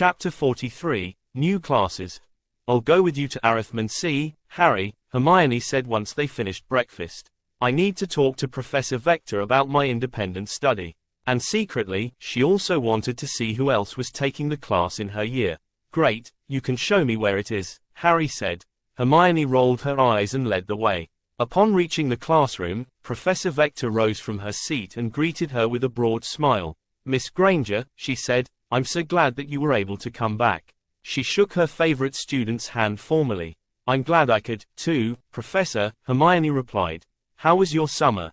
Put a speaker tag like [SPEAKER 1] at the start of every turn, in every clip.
[SPEAKER 1] Chapter 43, New Classes. I'll go with you to Arithmancy, Harry, Hermione said once they finished breakfast. I need to talk to Professor Vector about my independent study. And secretly, she also wanted to see who else was taking the class in her year. Great, you can show me where it is, Harry said. Hermione rolled her eyes and led the way. Upon reaching the classroom, Professor Vector rose from her seat and greeted her with a broad smile. Miss Granger, she said, I'm so glad that you were able to come back. She shook her favorite student's hand formally. I'm glad I could, too, Professor, Hermione replied. How was your summer?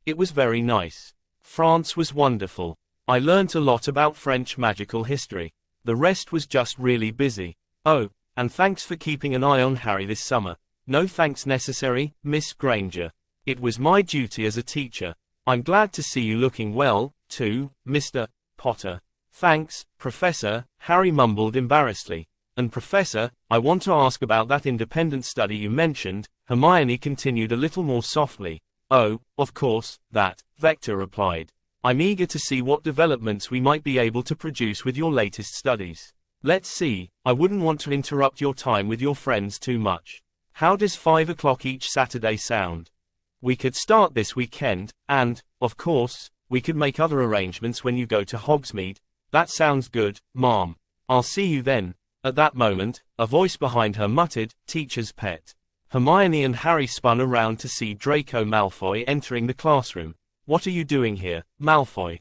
[SPEAKER 1] It was very nice. France was wonderful. I learnt a lot about French magical history. The rest was just really busy. Oh, and thanks for keeping an eye on Harry this summer. No thanks necessary, Miss Granger. It was my duty as a teacher. I'm glad to see you looking well, too, Mr. Potter. Thanks, Professor, Harry mumbled embarrassedly. And Professor, I want to ask about that independent study you mentioned, Hermione continued a little more softly. Oh, of course, that, Vector replied. I'm eager to see what developments we might be able to produce with your latest studies. Let's see, I wouldn't want to interrupt your time with your friends too much. How does 5 o'clock each Saturday sound? We could start this weekend, and, of course, we could make other arrangements when you go to Hogsmeade. That sounds good, Mom. I'll see you then. At that moment, a voice behind her muttered, Teacher's pet. Hermione and Harry spun around to see Draco Malfoy entering the classroom. What are you doing here, Malfoy?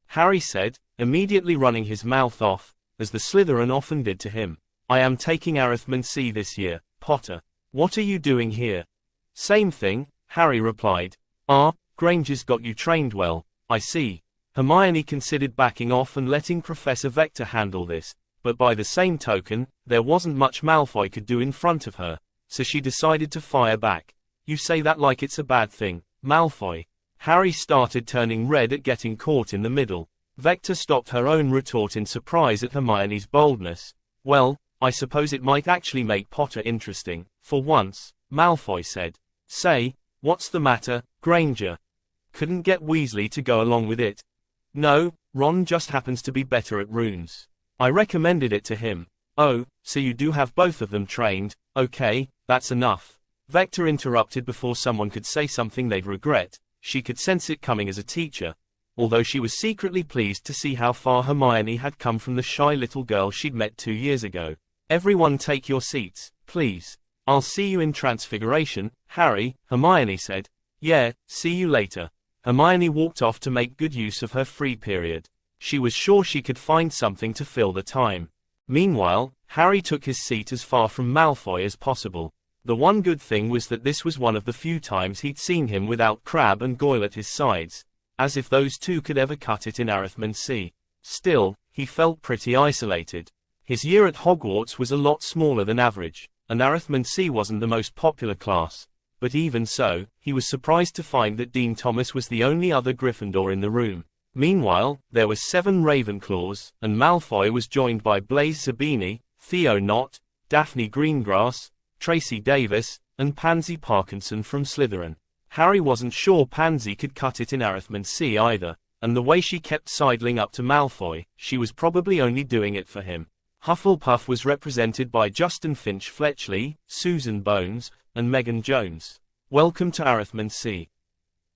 [SPEAKER 1] Harry said, immediately running his mouth off, as the Slytherin often did to him. I am taking Arithmancy this year, Potter. What are you doing here? Same thing, Harry replied. Ah, Granger's got you trained well, I see. Hermione considered backing off and letting Professor Vector handle this, but by the same token, there wasn't much Malfoy could do in front of her, so she decided to fire back. You say that like it's a bad thing, Malfoy. Harry started turning red at getting caught in the middle. Vector stopped her own retort in surprise at Hermione's boldness. Well, I suppose it might actually make Potter interesting, for once, Malfoy said. Say, what's the matter, Granger? Couldn't get Weasley to go along with it? No, Ron just happens to be better at runes. I recommended it to him. Oh, so you do have both of them trained, okay, that's enough. Vector interrupted before someone could say something they'd regret. She could sense it coming as a teacher, although she was secretly pleased to see how far Hermione had come from the shy little girl she'd met 2 years ago. Everyone take your seats, please. I'll see you in Transfiguration, Harry, Hermione said. Yeah, see you later. Hermione walked off to make good use of her free period. She was sure she could find something to fill the time. Meanwhile, Harry took his seat as far from Malfoy as possible. The one good thing was that this was one of the few times he'd seen him without Crabbe and Goyle at his sides, as if those two could ever cut it in Arithmancy. Still, he felt pretty isolated. His year at Hogwarts was a lot smaller than average, and Arithmancy wasn't the most popular class. But even so, he was surprised to find that Dean Thomas was the only other Gryffindor in the room. Meanwhile, there were 7 Ravenclaws, and Malfoy was joined by Blaise Zabini, Theo Knott, Daphne Greengrass, Tracy Davis, and Pansy Parkinson from Slytherin. Harry wasn't sure Pansy could cut it in Arithmancy either, and the way she kept sidling up to Malfoy, she was probably only doing it for him. Hufflepuff was represented by Justin Finch Fletchley, Susan Bones, and Megan Jones. Welcome to Arithmancy.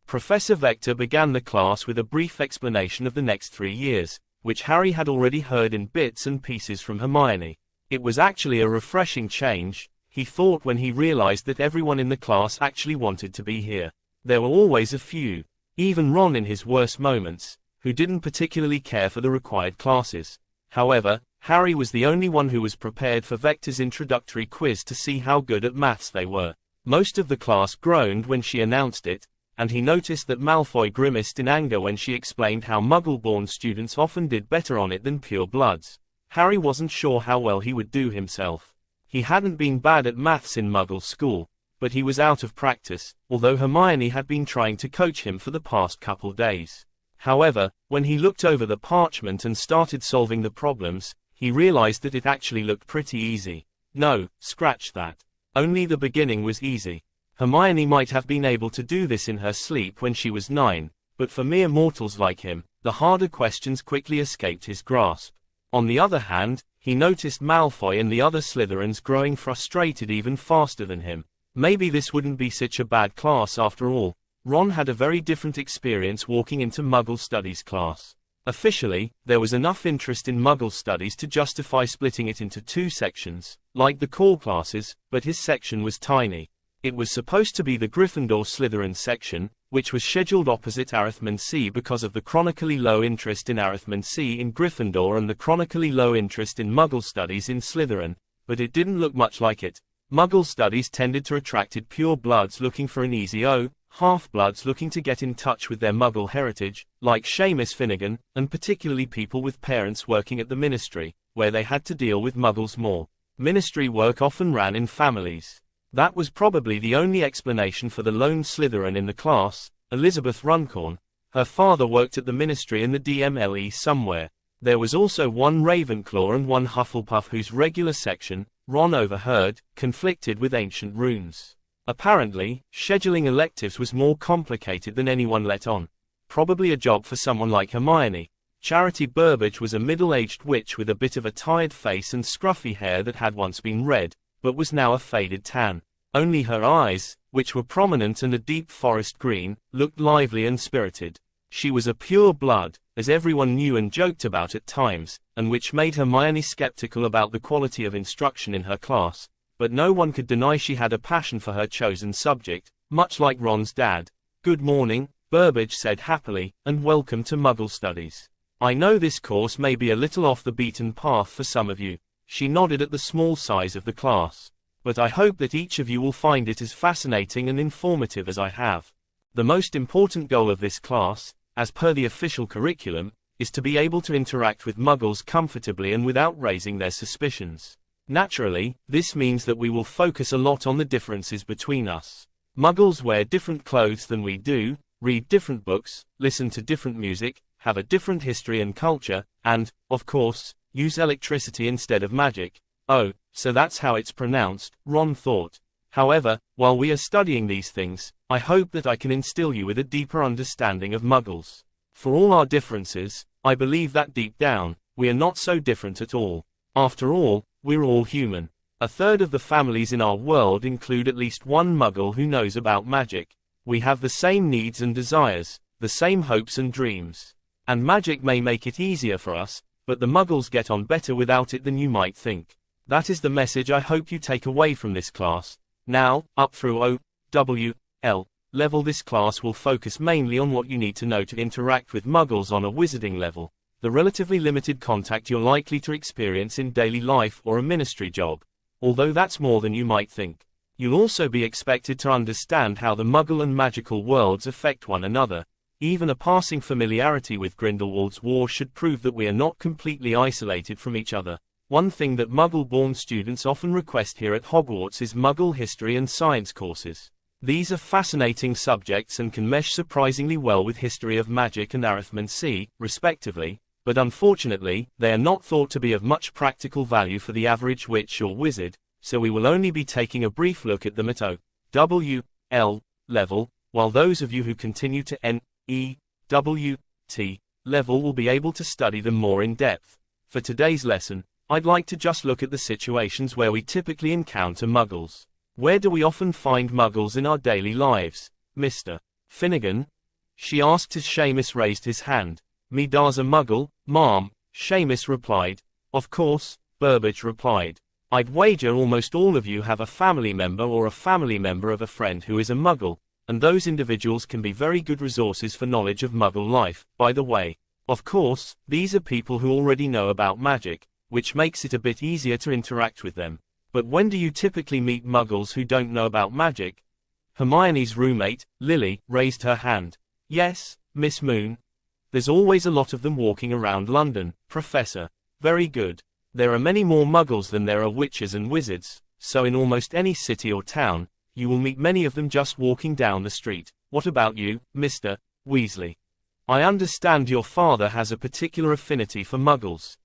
[SPEAKER 1] Professor Vector began the class with a brief explanation of the next 3 years, which Harry had already heard in bits and pieces from Hermione. It was actually a refreshing change, he thought when he realized that everyone in the class actually wanted to be here. There were always a few, even Ron in his worst moments, who didn't particularly care for the required classes. However, Harry was the only one who was prepared for Vector's introductory quiz to see how good at maths they were. Most of the class groaned when she announced it, and he noticed that Malfoy grimaced in anger when she explained how Muggle-born students often did better on it than pure-bloods. Harry wasn't sure how well he would do himself. He hadn't been bad at maths in Muggle school, but he was out of practice, although Hermione had been trying to coach him for the past couple days. However, when he looked over the parchment and started solving the problems, he realized that it actually looked pretty easy. No, scratch that. Only the beginning was easy. Hermione might have been able to do this in her sleep when she was 9, but for mere mortals like him, the harder questions quickly escaped his grasp. On the other hand, He noticed Malfoy and the other Slytherins growing frustrated even faster than him. Maybe this wouldn't be such a bad class after all. Ron had a very different experience walking into Muggle Studies class. Officially, there was enough interest in Muggle Studies to justify splitting it into 2 sections, like the core classes, but his section was tiny. It was supposed to be the Gryffindor-Slytherin section, which was scheduled opposite Arithmancy because of the chronically low interest in Arithmancy in Gryffindor and the chronically low interest in Muggle Studies in Slytherin, but it didn't look much like it. Muggle Studies tended to attract pure bloods looking for an easy O, half-bloods looking to get in touch with their Muggle heritage, like Seamus Finnegan, and particularly people with parents working at the Ministry, where they had to deal with Muggles more. Ministry work often ran in families. That was probably the only explanation for the lone Slytherin in the class, Elizabeth Runcorn. Her father worked at the Ministry in the DMLE somewhere. There was also one Ravenclaw and one Hufflepuff whose regular section, Ron overheard, conflicted with ancient runes. Apparently, scheduling electives was more complicated than anyone let on. Probably a job for someone like Hermione. Charity Burbage was a middle-aged witch with a bit of a tired face and scruffy hair that had once been red, but was now a faded tan. Only her eyes, which were prominent and a deep forest green, looked lively and spirited. She was a pure blood, as everyone knew and joked about at times, and which made Hermione skeptical about the quality of instruction in her class. But no one could deny she had a passion for her chosen subject, much like Ron's dad. "Good morning," Burbage said happily, "and welcome to Muggle Studies. I know this course may be a little off the beaten path for some of you." She nodded at the small size of the class. "But I hope that each of you will find it as fascinating and informative as I have. The most important goal of this class, as per the official curriculum, is to be able to interact with Muggles comfortably and without raising their suspicions. Naturally, this means that we will focus a lot on the differences between us. Muggles wear different clothes than we do, read different books, listen to different music, have a different history and culture, and, of course, use electricity instead of magic. Oh, so that's how it's pronounced, Ron thought. However, while we are studying these things, I hope that I can instill you with a deeper understanding of Muggles. For all our differences, I believe that deep down, we are not so different at all. After all, we're all human. A third of the families in our world include at least one Muggle who knows about magic. We have the same needs and desires, the same hopes and dreams. And magic may make it easier for us, but the Muggles get on better without it than you might think. That is the message I hope you take away from this class. Now, up through O, W, L level, this class will focus mainly on what you need to know to interact with Muggles on a wizarding level. The relatively limited contact you're likely to experience in daily life or a ministry job. Although that's more than you might think. You'll also be expected to understand how the Muggle and magical worlds affect one another. Even a passing familiarity with Grindelwald's War should prove that we are not completely isolated from each other. One thing that Muggle-born students often request here at Hogwarts is Muggle history and science courses. These are fascinating subjects and can mesh surprisingly well with history of magic and arithmancy, respectively. But unfortunately, they are not thought to be of much practical value for the average witch or wizard, so we will only be taking a brief look at them at O, W, L level, while those of you who continue to N, E, W, T level will be able to study them more in depth. For today's lesson, I'd like to just look at the situations where we typically encounter Muggles. Where do we often find Muggles in our daily lives, Mr. Finnegan? She asked as Seamus raised his hand. "Me da's a Muggle, ma'am," Seamus replied. "Of course," Burbage replied. "I'd wager almost all of you have a family member or a family member of a friend who is a Muggle, and those individuals can be very good resources for knowledge of Muggle life, by the way. Of course, these are people who already know about magic, which makes it a bit easier to interact with them. But when do you typically meet Muggles who don't know about magic?" Hermione's roommate, Lily, raised her hand. "Yes, Miss Moon. There's always a lot of them walking around London, Professor." "Very good. There are many more Muggles than there are witches and wizards, so in almost any city or town, you will meet many of them just walking down the street. What about you, Mr. Weasley? I understand your father has a particular affinity for Muggles."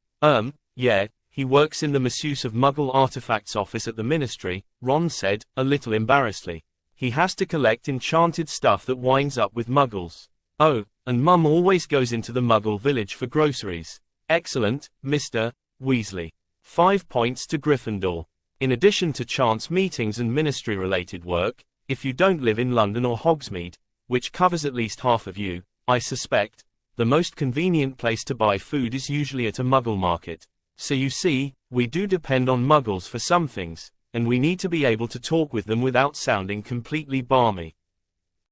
[SPEAKER 1] Yeah, he works in the Misuse of Muggle Artifacts office at the Ministry," Ron said, a little embarrassedly. "He has to collect enchanted stuff that winds up with Muggles." "Oh, and Mum always goes into the Muggle village for groceries." "Excellent, Mr. Weasley. 5 points to Gryffindor. In addition to chance meetings and ministry-related work, if you don't live in London or Hogsmeade, which covers at least half of you, I suspect, the most convenient place to buy food is usually at a Muggle market. So you see, we do depend on Muggles for some things, and we need to be able to talk with them without sounding completely balmy.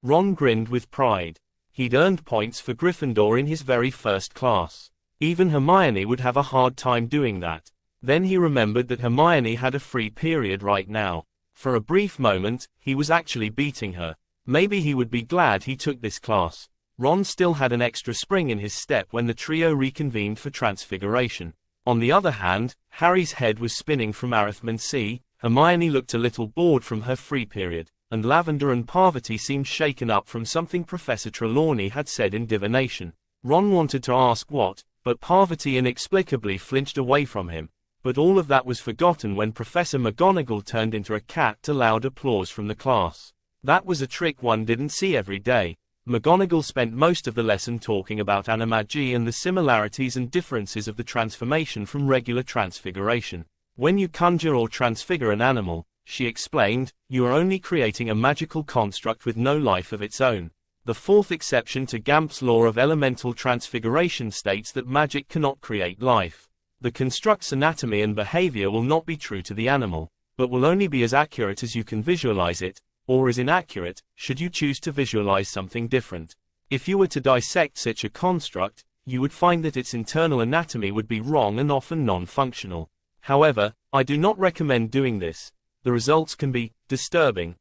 [SPEAKER 1] Ron grinned with pride. He'd earned points for Gryffindor in his very first class. Even Hermione would have a hard time doing that. Then he remembered that Hermione had a free period right now. For a brief moment, he was actually beating her. Maybe he would be glad he took this class. Ron still had an extra spring in his step when the trio reconvened for Transfiguration. On the other hand, Harry's head was spinning from Arithmancy, Hermione looked a little bored from her free period, and Lavender and Parvati seemed shaken up from something Professor Trelawney had said in divination. Ron wanted to ask what, but Parvati inexplicably flinched away from him. But all of that was forgotten when Professor McGonagall turned into a cat to loud applause from the class. That was a trick one didn't see every day. McGonagall spent most of the lesson talking about animagy and the similarities and differences of the transformation from regular transfiguration. When you conjure or transfigure an animal, she explained, you are only creating a magical construct with no life of its own. The fourth exception to Gamp's law of elemental transfiguration states that magic cannot create life. The construct's anatomy and behavior will not be true to the animal, but will only be as accurate as you can visualize it, or is inaccurate, should you choose to visualize something different. If you were to dissect such a construct, you would find that its internal anatomy would be wrong and often non-functional. However, I do not recommend doing this. The results can be disturbing.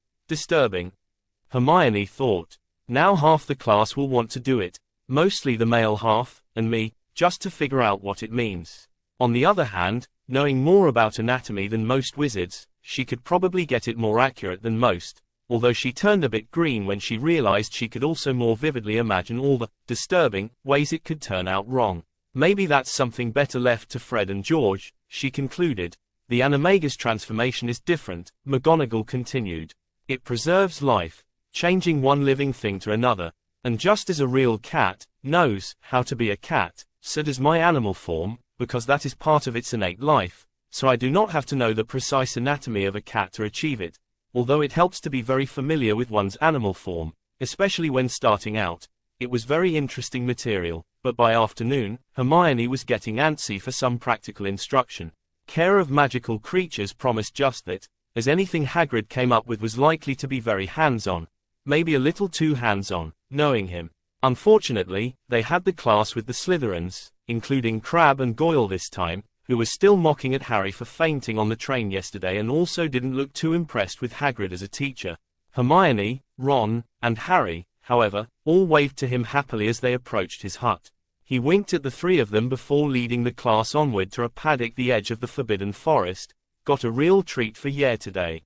[SPEAKER 1] Hermione thought. Now half the class will want to do it, mostly the male half, and me, just to figure out what it means. On the other hand, knowing more about anatomy than most wizards, she could probably get it more accurate than most. Although she turned a bit green when she realized she could also more vividly imagine all the disturbing ways it could turn out wrong. Maybe that's something better left to Fred and George, she concluded. The animagus transformation is different, McGonagall continued. It preserves life, changing one living thing to another. And just as a real cat knows how to be a cat, so does my animal form, because that is part of its innate life. So I do not have to know the precise anatomy of a cat to achieve it. Although it helps to be very familiar with one's animal form, especially when starting out. It was very interesting material, but by afternoon, Hermione was getting antsy for some practical instruction. Care of magical creatures promised just that, as anything Hagrid came up with was likely to be very hands-on. Maybe a little too hands-on, knowing him. Unfortunately, they had the class with the Slytherins, including Crabbe and Goyle this time, who was still mocking at Harry for fainting on the train yesterday and also didn't look too impressed with Hagrid as a teacher. Hermione, Ron, and Harry, however, all waved to him happily as they approached his hut. He winked at the three of them before leading the class onward to a paddock the edge of the Forbidden Forest. Got a real treat for Yale today.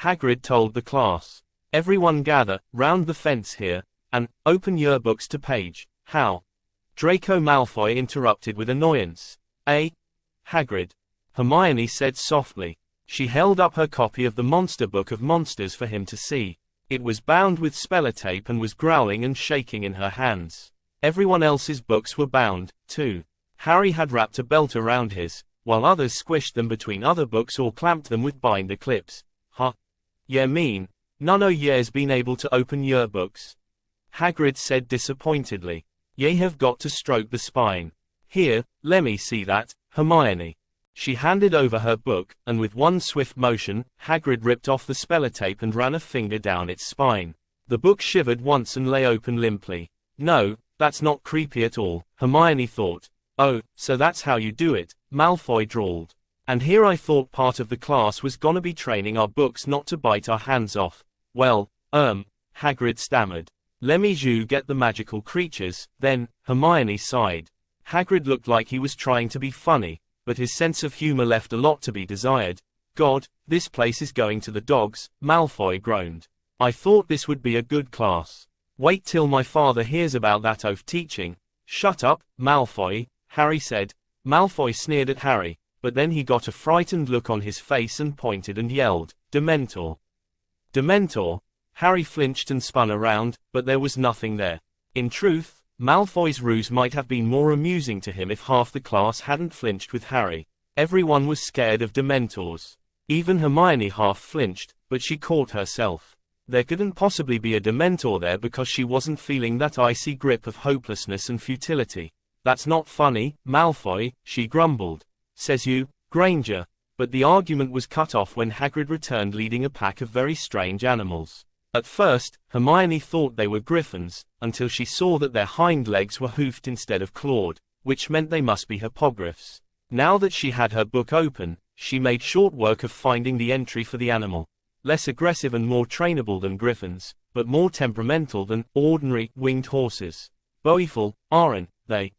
[SPEAKER 1] Hagrid told the class. Everyone gather, round the fence here, and open your books to page. How? Draco Malfoy interrupted with annoyance. Hagrid. Hermione said softly. She held up her copy of the Monster Book of Monsters for him to see. It was bound with spellotape and was growling and shaking in her hands. Everyone else's books were bound, too. Harry had wrapped a belt around his, while others squished them between other books or clamped them with binder clips. Huh? Yeah mean, none o' ye's been able to open your books? Hagrid said disappointedly. Ye have got to stroke the spine. Here, lemme see that, Hermione. She handed over her book, and with one swift motion, Hagrid ripped off the spellotape and ran a finger down its spine. The book shivered once and lay open limply. No, that's not creepy at all, Hermione thought. Oh, so that's how you do it, Malfoy drawled. And here I thought part of the class was gonna be training our books not to bite our hands off. Well, Hagrid stammered. Lemme you get the magical creatures, then, Hermione sighed. Hagrid looked like he was trying to be funny, but his sense of humor left a lot to be desired. God, this place is going to the dogs, Malfoy groaned. I thought this would be a good class. Wait till my father hears about that oaf teaching. Shut up, Malfoy, Harry said. Malfoy sneered at Harry, but then he got a frightened look on his face and pointed and yelled, Dementor. Dementor? Harry flinched and spun around, but there was nothing there. In truth, Malfoy's ruse might have been more amusing to him if half the class hadn't flinched with Harry. Everyone was scared of Dementors. Even Hermione half flinched, but she caught herself. There couldn't possibly be a Dementor there because she wasn't feeling that icy grip of hopelessness and futility. That's not funny, Malfoy, she grumbled. Says you, Granger. But the argument was cut off when Hagrid returned leading a pack of very strange animals. At first, Hermione thought they were griffins, until she saw that their hind legs were hoofed instead of clawed, which meant they must be hippogriffs. Now that she had her book open, she made short work of finding the entry for the animal. Less aggressive and more trainable than griffins, but more temperamental than ordinary winged horses. Beautiful, aren't they?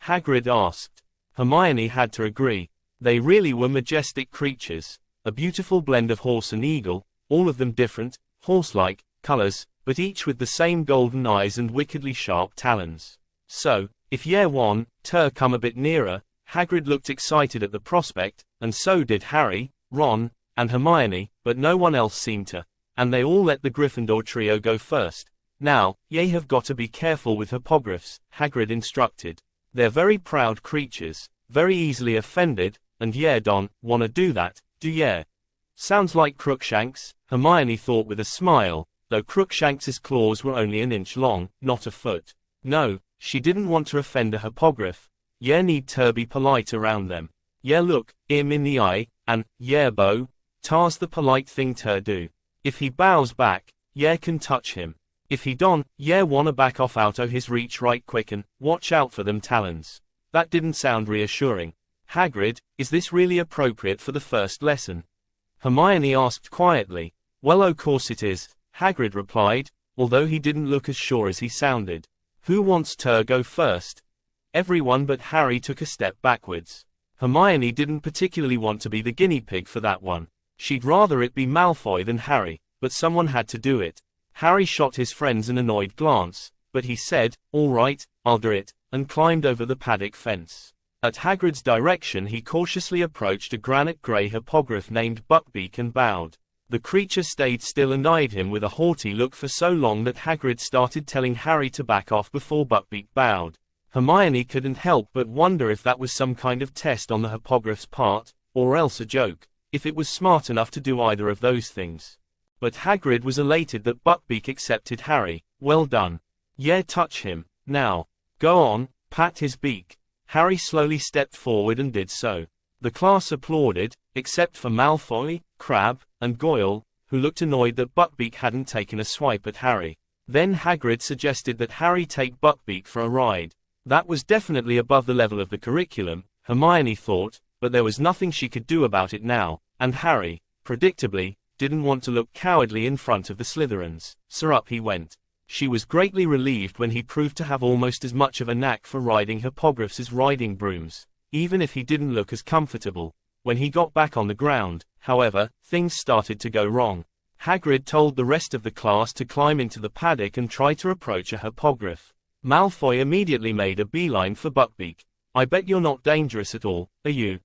[SPEAKER 1] Hagrid asked. Hermione had to agree. They really were majestic creatures, a beautiful blend of horse and eagle, all of them different, horse-like, colors, but each with the same golden eyes and wickedly sharp talons. So, if Year 1, come a bit nearer, Hagrid looked excited at the prospect, and so did Harry, Ron, and Hermione, but no one else seemed to, and they all let the Gryffindor trio go first. Now, ye have got to be careful with hippogriffs, Hagrid instructed. They're very proud creatures, very easily offended, and ye don't wanna do that, do ye? Sounds like Crookshanks, Hermione thought with a smile, though Crookshanks's claws were only an inch long, not a foot. No, she didn't want to offend a hippogriff. Ye need to be polite around them. Ye look him in the eye, and ye bow, tar's the polite thing to do. If he bows back, ye can touch him. If he don't, ye wanna back off out o' his reach right quick and watch out for them talons. That didn't sound reassuring. Hagrid, is this really appropriate for the first lesson? Hermione asked quietly. Well, of course it is, Hagrid replied, although he didn't look as sure as he sounded. Who wants to go first? Everyone but Harry took a step backwards. Hermione didn't particularly want to be the guinea pig for that one. She'd rather it be Malfoy than Harry, but someone had to do it. Harry shot his friends an annoyed glance, but he said, all right, I'll do it, and climbed over the paddock fence. At Hagrid's direction he cautiously approached a granite-grey hippogriff named Buckbeak and bowed. The creature stayed still and eyed him with a haughty look for so long that Hagrid started telling Harry to back off before Buckbeak bowed. Hermione couldn't help but wonder if that was some kind of test on the hippogriff's part, or else a joke, if it was smart enough to do either of those things. But Hagrid was elated that Buckbeak accepted Harry. Well done. Yeah, touch him. Now. Go on, pat his beak. Harry slowly stepped forward and did so. The class applauded, except for Malfoy, Crabbe, and Goyle, who looked annoyed that Buckbeak hadn't taken a swipe at Harry. Then Hagrid suggested that Harry take Buckbeak for a ride. That was definitely above the level of the curriculum, Hermione thought, but there was nothing she could do about it now, and Harry, predictably, didn't want to look cowardly in front of the Slytherins, so up he went. She was greatly relieved when he proved to have almost as much of a knack for riding hippogriffs as riding brooms, even if he didn't look as comfortable. When he got back on the ground, however, things started to go wrong. Hagrid told the rest of the class to climb into the paddock and try to approach a hippogriff. Malfoy immediately made a beeline for Buckbeak. I bet you're not dangerous at all, are you?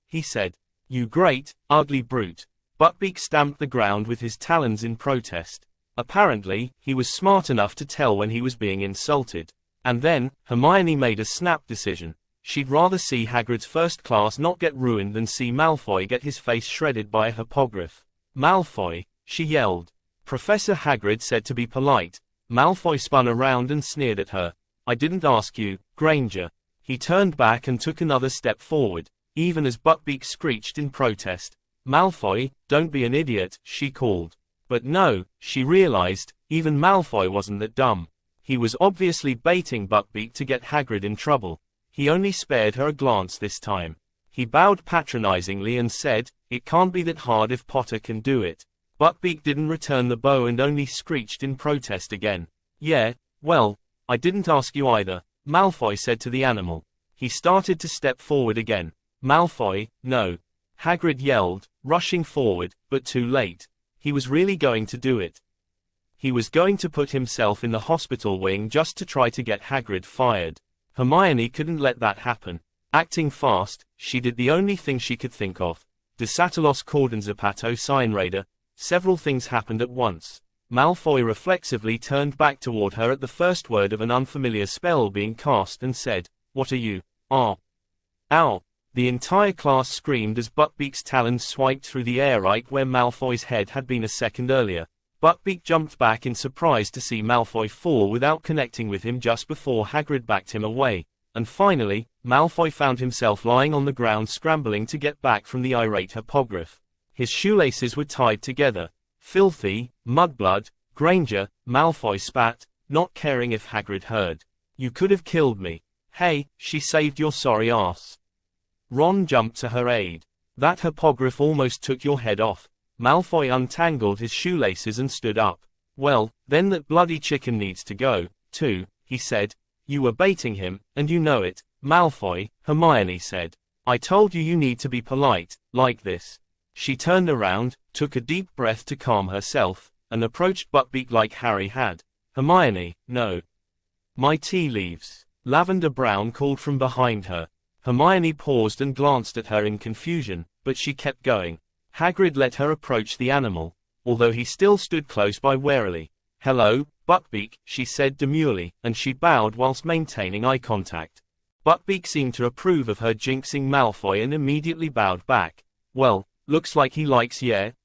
[SPEAKER 1] He said. You great, ugly brute. Buckbeak stamped the ground with his talons in protest. Apparently, he was smart enough to tell when he was being insulted. And then, Hermione made a snap decision. She'd rather see Hagrid's first class not get ruined than see Malfoy get his face shredded by a hippogriff. Malfoy, she yelled. Professor Hagrid said to be polite. Malfoy spun around and sneered at her. I didn't ask you, Granger. He turned back and took another step forward, even as Buckbeak screeched in protest. Malfoy, don't be an idiot, she called. But no, she realized, even Malfoy wasn't that dumb. He was obviously baiting Buckbeak to get Hagrid in trouble. He only spared her a glance this time. He bowed patronizingly and said, it can't be that hard if Potter can do it. Buckbeak didn't return the bow and only screeched in protest again. Yeah, well, I didn't ask you either, Malfoy said to the animal. He started to step forward again. Malfoy, no. Hagrid yelled, rushing forward, but too late. He was really going to do it. He was going to put himself in the hospital wing just to try to get Hagrid fired. Hermione couldn't let that happen. Acting fast, she did the only thing she could think of. Desatelos cordon zapato sign raider. Several things happened at once. Malfoy reflexively turned back toward her at the first word of an unfamiliar spell being cast and said, What are you? Ah. Ow. The entire class screamed as Buckbeak's talons swiped through the air right where Malfoy's head had been a second earlier. Buckbeak jumped back in surprise to see Malfoy fall without connecting with him just before Hagrid backed him away. And finally, Malfoy found himself lying on the ground scrambling to get back from the irate hippogriff. His shoelaces were tied together. Filthy, mudblood, Granger, Malfoy spat, not caring if Hagrid heard. You could have killed me. Hey, she saved your sorry ass. Ron jumped to her aid. That hippogriff almost took your head off. Malfoy untangled his shoelaces and stood up. Well, then that bloody chicken needs to go, too, he said. You were baiting him, and you know it, Malfoy, Hermione said. I told you you need to be polite, like this. She turned around, took a deep breath to calm herself, and approached Buckbeak like Harry had. Hermione, no. My tea leaves. Lavender Brown called from behind her. Hermione paused and glanced at her in confusion, but she kept going. Hagrid let her approach the animal, although he still stood close by warily. Hello, Buckbeak, she said demurely, and she bowed whilst maintaining eye contact. Buckbeak seemed to approve of her jinxing Malfoy and immediately bowed back. Well, looks like he likes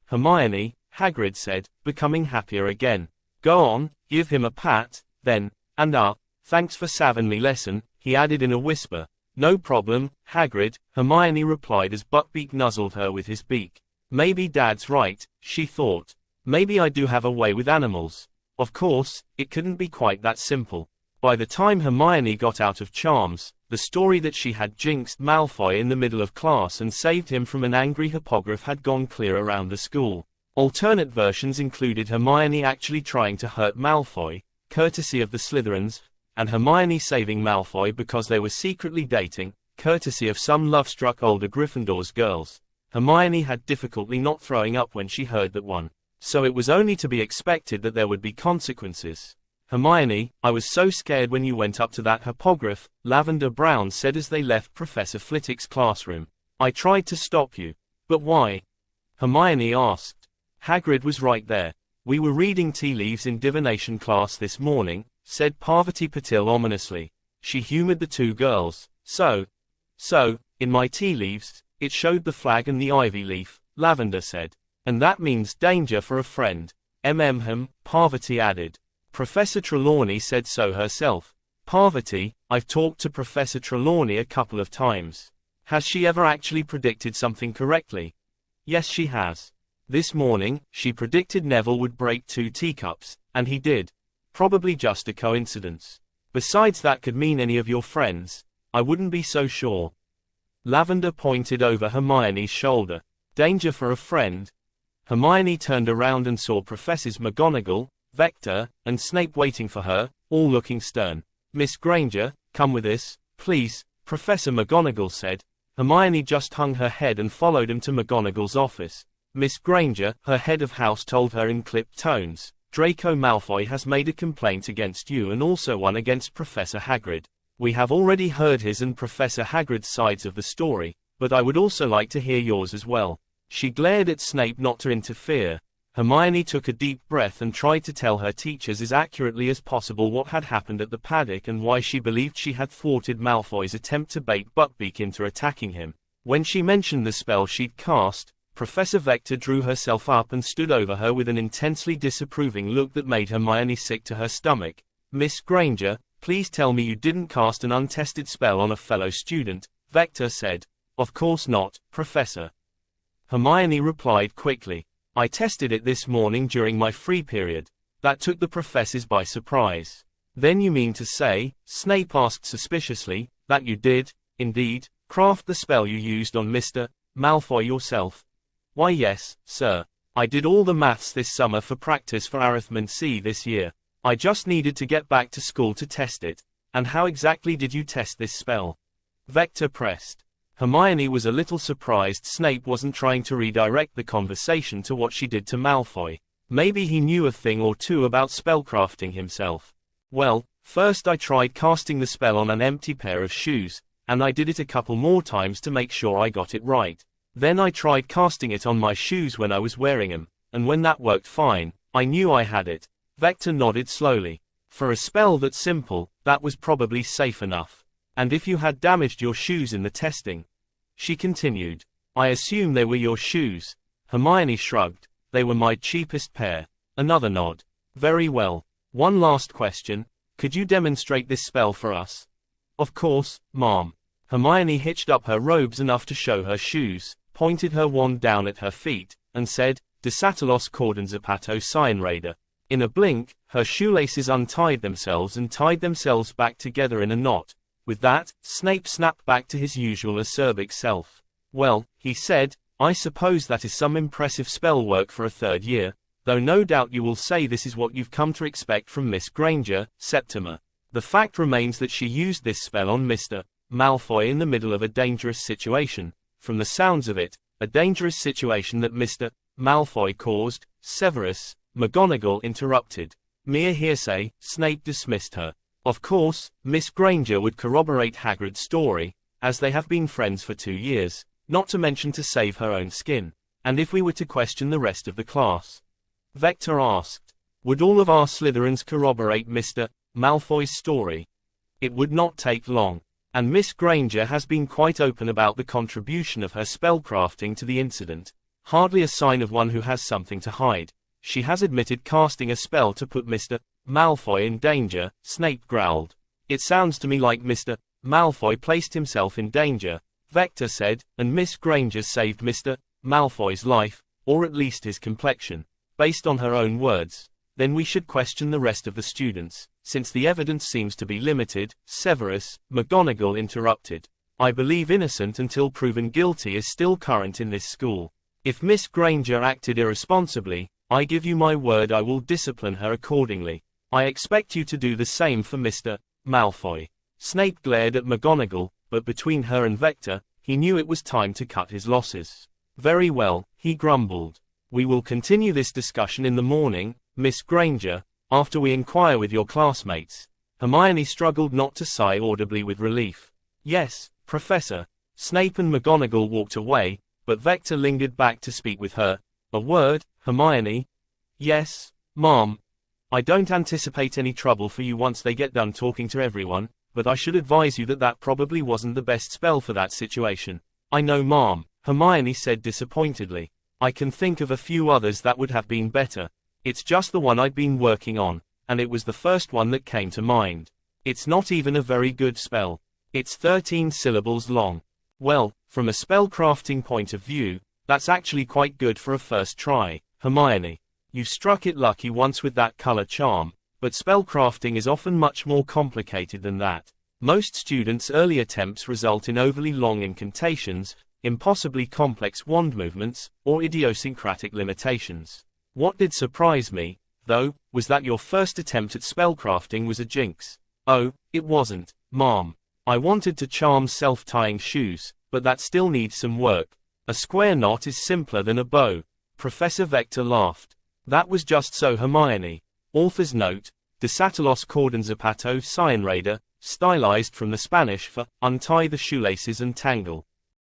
[SPEAKER 1] Hermione, Hagrid said, becoming happier again. Go on, give him a pat, then, and thanks for saving me lesson, he added in a whisper. No problem, Hagrid, Hermione replied as Buckbeak nuzzled her with his beak. Maybe Dad's right, she thought. Maybe I do have a way with animals. Of course, it couldn't be quite that simple. By the time Hermione got out of charms, the story that she had jinxed Malfoy in the middle of class and saved him from an angry hippogriff had gone clear around the school. Alternate versions included Hermione actually trying to hurt Malfoy, courtesy of the Slytherins, and Hermione saving Malfoy because they were secretly dating, courtesy of some love-struck older Gryffindor's girls. Hermione had difficulty not throwing up when she heard that one. So it was only to be expected that there would be consequences. Hermione, I was so scared when you went up to that hippogriff, Lavender Brown said as they left Professor Flitwick's classroom. I tried to stop you. But why? Hermione asked. Hagrid was right there. We were reading tea leaves in divination class this morning, said Parvati Patil ominously. She humored the two girls. So, in my tea leaves, it showed the flag and the ivy leaf, Lavender said. And that means danger for a friend. Parvati added. Professor Trelawney said so herself. Parvati, I've talked to Professor Trelawney a couple of times. Has she ever actually predicted something correctly? Yes, she has. This morning, she predicted Neville would break 2 teacups, and he did. Probably just a coincidence. Besides, that could mean any of your friends. I wouldn't be so sure. Lavender pointed over Hermione's shoulder. Danger for a friend. Hermione turned around and saw Professors McGonagall, Vector, and Snape waiting for her, all looking stern. Miss Granger, come with us, please, Professor McGonagall said. Hermione just hung her head and followed him to McGonagall's office. Miss Granger, her head of house told her in clipped tones, Draco Malfoy has made a complaint against you and also one against Professor Hagrid. We have already heard his and Professor Hagrid's sides of the story, but I would also like to hear yours as well. She glared at Snape not to interfere. Hermione took a deep breath and tried to tell her teachers as accurately as possible what had happened at the paddock and why she believed she had thwarted Malfoy's attempt to bait Buckbeak into attacking him. When she mentioned the spell she'd cast, Professor Vector drew herself up and stood over her with an intensely disapproving look that made Hermione sick to her stomach. Miss Granger, please tell me you didn't cast an untested spell on a fellow student, Vector said. Of course not, Professor. Hermione replied quickly. I tested it this morning during my free period. That took the professors by surprise. Then you mean to say, Snape asked suspiciously, that you did, indeed, craft the spell you used on Mr. Malfoy yourself? Why yes, sir. I did all the maths this summer for practice for Arithmancy this year. I just needed to get back to school to test it. And how exactly did you test this spell? Vector pressed. Hermione was a little surprised Snape wasn't trying to redirect the conversation to what she did to Malfoy. Maybe he knew a thing or two about spellcrafting himself. Well, first I tried casting the spell on an empty pair of shoes, and I did it a couple more times to make sure I got it right. Then I tried casting it on my shoes when I was wearing them, and when that worked fine, I knew I had it. Vector nodded slowly. For a spell that simple, that was probably safe enough. And if you had damaged your shoes in the testing? She continued. I assume they were your shoes. Hermione shrugged. They were my cheapest pair. Another nod. Very well. One last question. Could you demonstrate this spell for us? Of course, ma'am. Hermione hitched up her robes enough to show her shoes, pointed her wand down at her feet, and said, Desatelos cordon zapato cyanraider. In a blink, her shoelaces untied themselves and tied themselves back together in a knot. With that, Snape snapped back to his usual acerbic self. Well, he said, I suppose that is some impressive spell work for a third year, though no doubt you will say this is what you've come to expect from Miss Granger, Septima. The fact remains that she used this spell on Mr. Malfoy in the middle of a dangerous situation. From the sounds of it, a dangerous situation that Mr. Malfoy caused. Severus McGonagall interrupted. Mere hearsay, Snape dismissed her. Of course, Miss Granger would corroborate Hagrid's story, as they have been friends for 2 years, not to mention to save her own skin. And if we were to question the rest of the class? Vector asked. Would all of our Slytherins corroborate Mr. Malfoy's story? It would not take long. And Miss Granger has been quite open about the contribution of her spellcrafting to the incident. Hardly a sign of one who has something to hide. She has admitted casting a spell to put Mr. Malfoy in danger, Snape growled. It sounds to me like Mr. Malfoy placed himself in danger, Vector said, and Miss Granger saved Mr. Malfoy's life, or at least his complexion, based on her own words. Then we should question the rest of the students, since the evidence seems to be limited. Severus McGonagall interrupted. I believe innocent until proven guilty is still current in this school. If Miss Granger acted irresponsibly, I give you my word I will discipline her accordingly. I expect you to do the same for Mr. Malfoy. Snape glared at McGonagall, but between her and Vector, he knew it was time to cut his losses. Very well, he grumbled. We will continue this discussion in the morning, Miss Granger, after we inquire with your classmates. Hermione struggled not to sigh audibly with relief. Yes, Professor. Snape and McGonagall walked away, but Vector lingered back to speak with her. A word, Hermione? Yes, ma'am. I don't anticipate any trouble for you once they get done talking to everyone, but I should advise you that that probably wasn't the best spell for that situation. I know, ma'am, Hermione said disappointedly. I can think of a few others that would have been better. It's just the one I'd been working on, and it was the first one that came to mind. It's not even a very good spell. It's 13 syllables long. Well, from a spellcrafting point of view, that's actually quite good for a first try, Hermione. You struck it lucky once with that color charm, but spellcrafting is often much more complicated than that. Most students' early attempts result in overly long incantations, impossibly complex wand movements, or idiosyncratic limitations. What did surprise me, though, was that your first attempt at spellcrafting was a jinx. Oh, it wasn't, ma'am. I wanted to charm self-tying shoes, but that still needs some work. A square knot is simpler than a bow. Professor Vector laughed. That was just so, Hermione. Author's note, Desatelos cordon zapato cyanraider, stylized from the Spanish for untie the shoelaces and tangle.